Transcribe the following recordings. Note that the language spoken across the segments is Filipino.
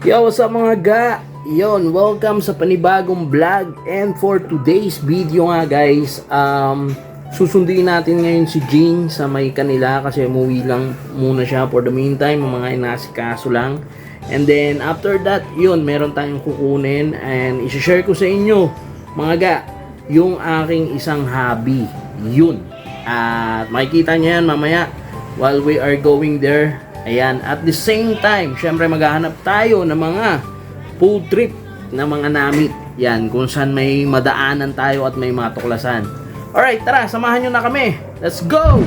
Yo, what's up mga ga? Yon, welcome sa panibagong vlog. And for today's video nga guys, susunduin natin ngayon si Jing sa may kanila kasi umuwi lang muna siya for the meantime, mga inasikaso lang. And then after that, yun, meron tayong kukunin and isi-share ko sa inyo mga ga, yung aking isang hobby. Yun. At makikita niyo yan mamaya while we are going there. Ayan, at the same time, syempre maghahanap tayo ng mga food trip na mga namit. Yan, kung saan may madaanan tayo at may matuklasan. Alright, tara, samahan nyo na kami. Let's go!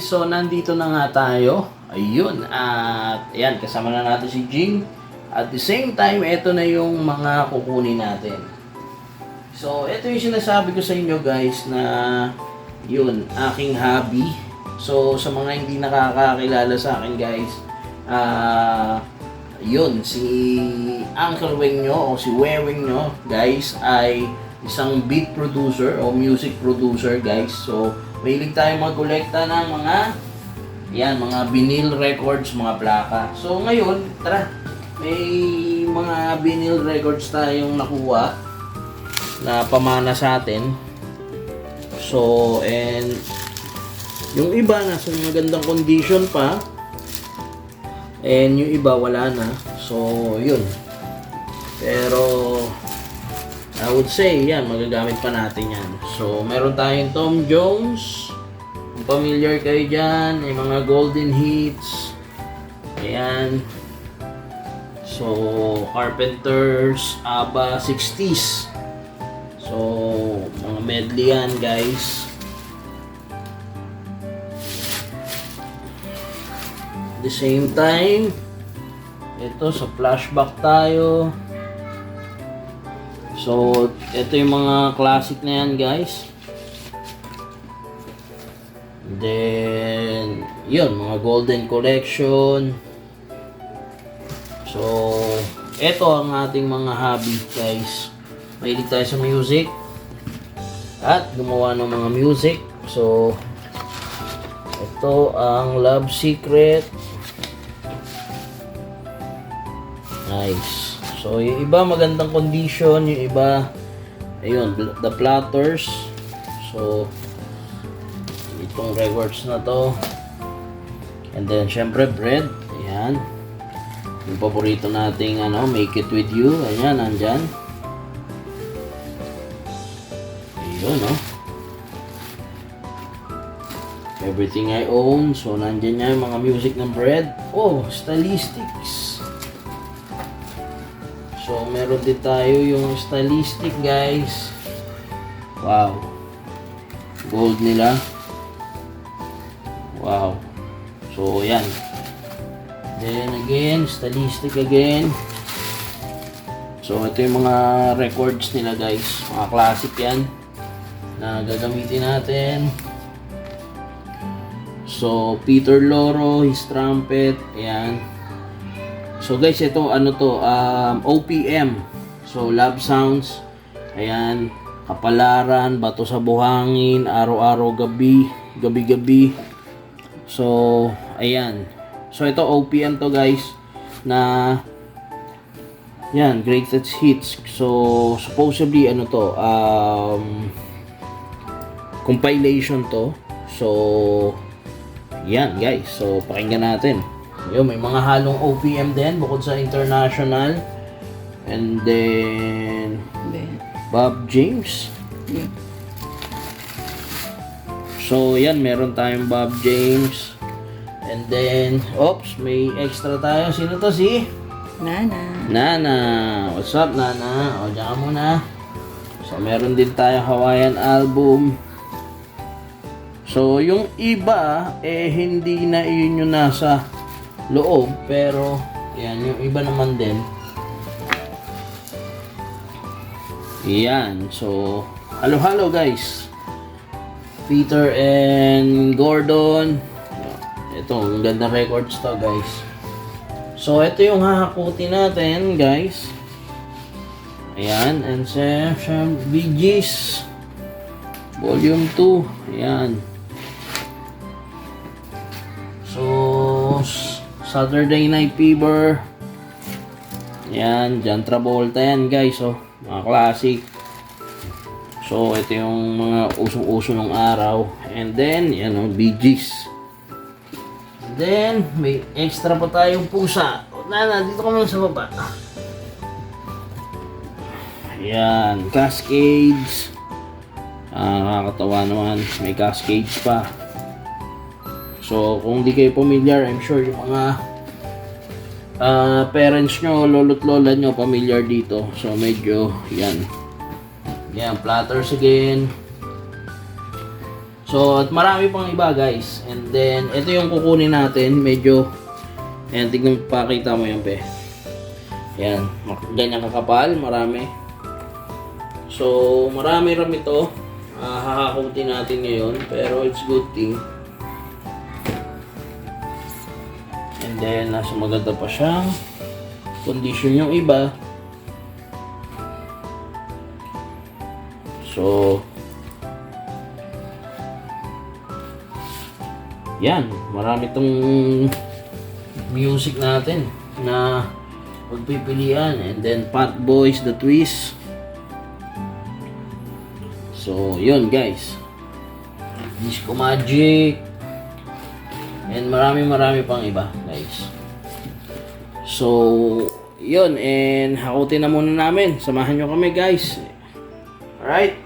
So, nandito na nga tayo. Ayun. At, ayan, kasama na natin si Jing. At the same time, ito na yung mga kukunin natin. So, ito yung sinasabi ko sa inyo guys na yun, aking hobby. So, sa mga hindi nakakakilala sa akin guys, yun, si Uncle Weng nyo o si Weweng nyo guys ay isang beat producer o music producer guys. So, mahilig tayo magkolekta ng mga vinyl records, mga plaka. So ngayon, tara, may mga vinyl records tayong nakuha na pamana sa atin. So, and yung iba nasa magandang condition pa. And yung iba wala na. So, yun. Pero I would say, yan, magagamit pa natin yan. So, meron tayong Tom Jones. Kung familiar kayo dyan, yung mga golden hits. Ayan. So, Carpenters, ABBA, 60s. So, mga medley yan, guys. At the same time, ito, sa flashback tayo. So, ito yung mga classic na yan, guys. Then, yun, mga golden collection. So, ito ang ating mga hobby, guys. Mahilig tayo sa music. At gumawa ng mga music. So, ito ang Love Secret. Nice. So, yung iba magandang condition, yung iba, ayun, the platters. So, itong records na to. And then, syempre, bread. Ayan. Yung paborito nating, Make It With You. Ayan, nandyan. Ayun, Everything I Own. So, nandyan niya yung mga music ng bread. Oh, Stylistics. So, meron din tayo yung stylistic guys. Wow. Gold nila. Wow. So, yan. Then again, stylistic again. So, ito yung mga records nila guys. Mga classic yan. Na gagamitin natin. So, Peter Loro, his trumpet. Ayan. So guys, ito OPM. So Love Sounds. Ayan, Kapalaran, Bato sa Buhangin, Araw-araw, Gabi, Gabi-gabi. So ayan. So ito OPM to guys na yan, greatest hits. So supposedly compilation to. So yan guys. So pakinggan natin. Yun, may mga halong OPM din bukod sa international. And then Bob James. So yan, meron tayong Bob James. And then, oops, may extra tayo. Sino to? Si Nana. Nana. What's up, Nana? O, dyan ka muna. So, meron din tayo Hawaiian album. So, yung iba, hindi na yun yung nasa loob. Pero, yan, yung iba naman din. Yan. So, halo-halo guys. Peter and Gordon. Ito, ang ganda records to guys. So, ito yung hahakutin natin, guys. Ayan, and Bee Gees Volume 2. Ayan. So, Saturday Night Fever. Ayan, John Travolta yan, guys. Oh, mga classic. So, ito yung mga usong-uso ng araw. And then, yan o, Bee Gees. Then, may extra pa tayong pusa. Nana, dito ka muna sa baba. Ayan, Cascades. Nakakatawa naman. May Cascades pa. So, kung di kayo familiar, I'm sure yung mga parents nyo, lolo't lola nyo, familiar dito. So, medyo, yan. Yan, Platters again. So, at marami pang iba guys. And then, ito yung kukunin natin. Medyo, ayan, tignan pakita mo yan, pe. Ayan, ganyan kakapal, marami. So, marami-rami ito. Hahakutin natin ngayon. Pero, it's good thing. And then, nasa maganda pa siyang condition yung iba. So, yan, marami itong music natin na pagpipilian. And then Fat Boys, The Twist. So, yun guys. Disco Magic. And marami pang iba guys. So, yun. And hakutin na muna namin. Samahan nyo kami guys. Alright.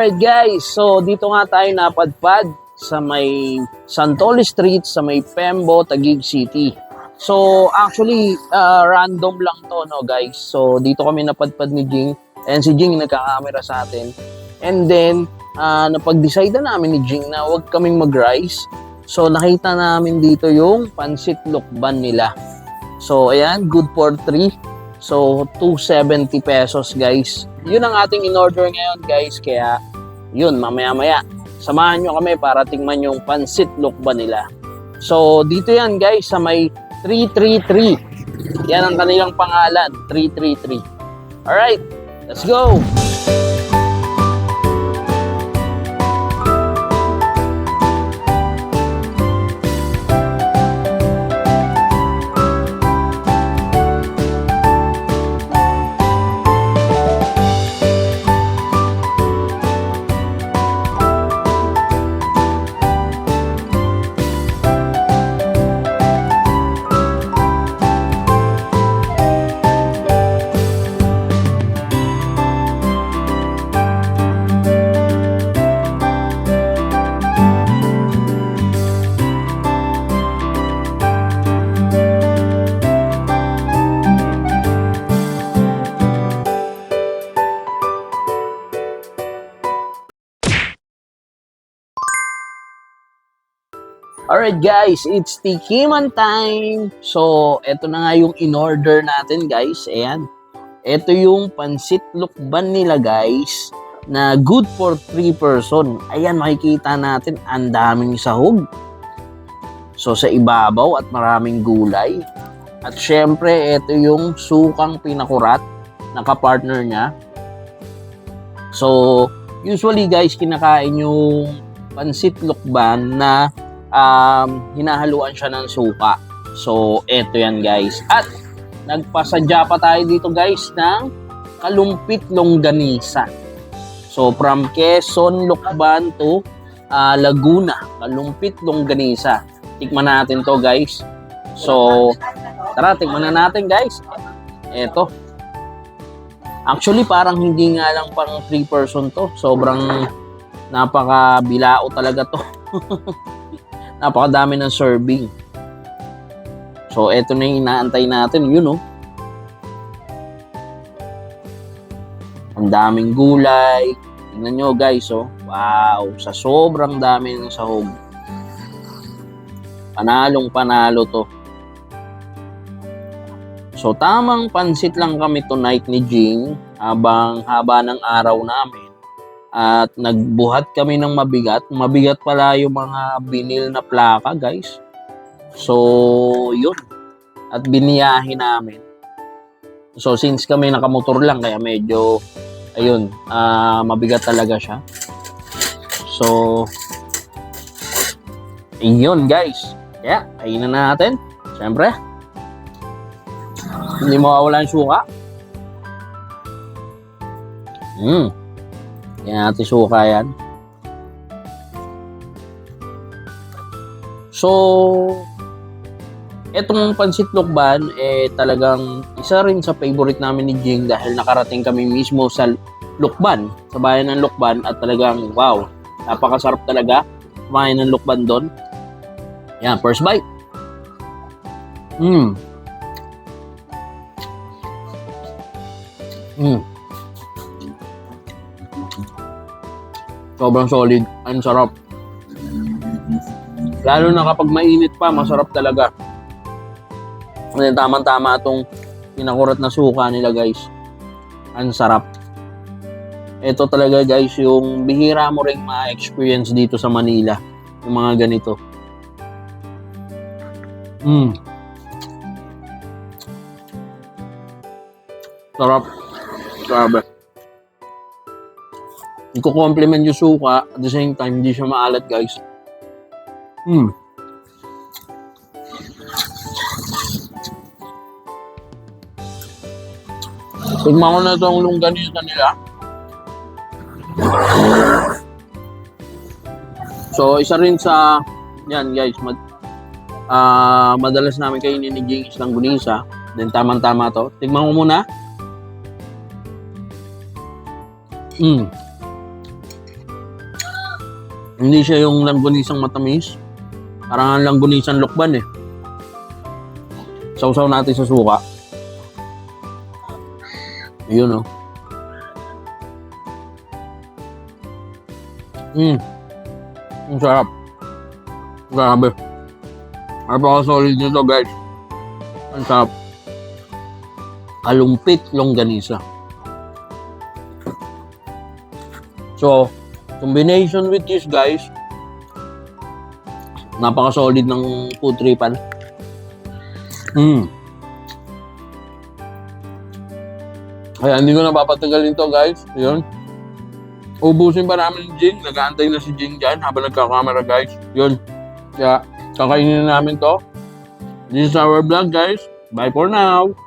Alright guys, so dito nga tayo napadpad sa may Santoli Street, sa may Pembo, Taguig City. So actually, random lang to no guys. So dito kami napadpad ni Jing, and si Jing nagka-camera sa atin. And then, napag-decide na namin ni Jing na huwag kaming mag-rice. So nakita namin dito yung pansit lukban nila. So ayan, good for 3. So 270 pesos guys. Yun ang ating in-order ngayon guys, kaya yun, mamaya-maya samahan nyo kami para tingnan yung pansit lukban nila. So dito yan guys sa may 333. Yan ang kanilang pangalan, 333. Alright, let's go! Alright guys, it's tikiman time! So, eto na nga yung in-order natin guys. Ayan. Ito yung pansit lukban nila guys na good for 3 person. Ayan, makikita natin ang daming sahog. So, sa ibabaw at maraming gulay. At syempre, ito yung sukang pinakurat na kapartner niya. So, usually guys, kinakain yung pansit lukban na hinahaluan siya ng suka. So, eto yan guys. At nagpasadya pa tayo dito guys ng kalumpit longganisa. So, from Quezon, Lukban to Laguna, kalumpit longganisa. Tikman natin to guys. So, tara, tikman na natin guys. Eto. Actually, parang hindi nga lang pang 3 person to. Sobrang napaka-bilao talaga to. Napakadami ng serving. So, eto na yung inaantay natin. Yun, oh. Ang daming gulay. Tingnan nyo, guys, oh. Wow. Sa sobrang dami ng sahog. Panalong panalo to. So, tamang pansit lang kami tonight ni Jing habang haba ng araw namin. At nagbuhat kami ng mabigat. Mabigat pala yung mga binil na plaka, guys. So, yun. At biniyahin namin. So, since kami nakamotor lang, kaya medyo, ayun, mabigat talaga siya. So, yun, guys. Kaya, kainan na natin. Siyempre. Hindi mawawala yung suka. Yan natin suka yan. So, etong pansit lukban, talagang isa rin sa favorite namin ni Jing dahil nakarating kami mismo sa Lukban, sa bayan ng Lukban at talagang wow, napakasarap talaga kumain ng lukban doon. Yan, first bite. Sobrang solid. Ang sarap. Lalo na kapag mainit pa, masarap talaga. Ngayon, tamang-tama itong pinakurat na suka nila, guys. Ang sarap. Ito talaga, guys, yung bihira mo rin ma-experience dito sa Manila. Yung mga ganito. Sarap. Grabe. Iko-compliment yung suka at the same time hindi siya maalat, guys. Tignan ko na itong longganisa nila. So, isa rin sa yan, guys, madalas namin kainin ni Jing islang gunisa. Then tamang-tama to. Tignan ko muna. Hindi siya yung langgunisang matamis. Parang ang langgunisang lukban eh. Sausaw natin sa suka. Ayun oh. Ang sarap. Grabe. Napaka-solid nito, guys. Ang sarap. Kalumpit longganisa. So, combination with this, guys, napaka-solid ng food tripan. Kaya hindi ko na papatagalin to, guys. Yun. Ubusin pa namin ni Jing. Nag-aantay na si Jing dyan habang nagkakamera, guys. Yun. Kaya kakainin na namin to. This is our vlog, guys. Bye for now.